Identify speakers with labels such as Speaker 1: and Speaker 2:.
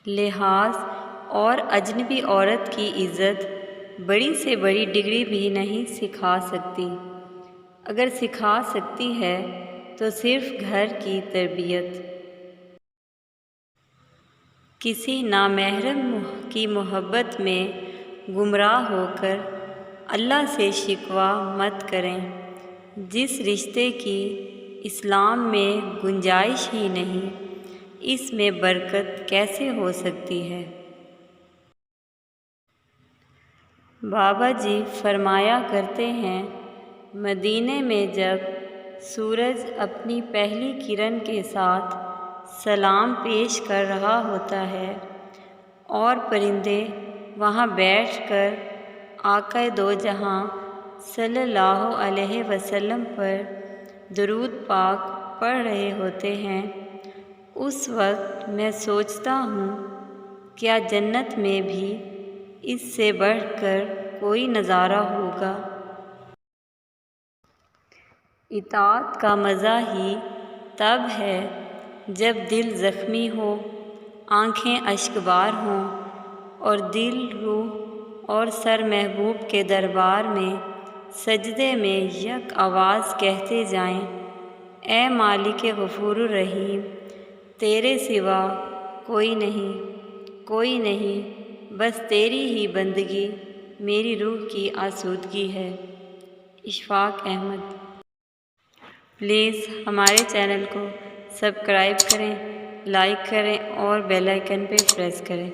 Speaker 1: لحاظ اور اجنبی عورت کی عزت بڑی سے بڑی ڈگری بھی نہیں سکھا سکتی۔ اگر سکھا سکتی ہے تو صرف گھر کی تربیت۔ کسی نامحرم کی محبت میں گمراہ ہو کر اللہ سے شکوہ مت کریں۔ جس رشتے کی اسلام میں گنجائش ہی نہیں، اس میں برکت کیسے ہو سکتی ہے؟ بابا جی فرمایا کرتے ہیں، مدینے میں جب سورج اپنی پہلی کرن کے ساتھ سلام پیش کر رہا ہوتا ہے اور پرندے وہاں بیٹھ کر آقا دو جہاں صلی اللہ علیہ وسلم پر درود پاک پڑھ رہے ہوتے ہیں، اس وقت میں سوچتا ہوں کیا جنت میں بھی اس سے بڑھ کر کوئی نظارہ ہوگا؟ اطاعت کا مزہ ہی تب ہے جب دل زخمی ہو، آنکھیں اشکبار ہوں اور دل، روح اور سر محبوب کے دربار میں سجدے میں یک آواز کہتے جائیں، اے مالک غفور الرحیم، تیرے سوا کوئی نہیں، کوئی نہیں، بس تیری ہی بندگی میری روح کی آسودگی ہے۔ اشفاق احمد۔ پلیز ہمارے چینل کو سبسکرائب کریں، لائک کریں اور بیل آئیکن پہ پریس کریں۔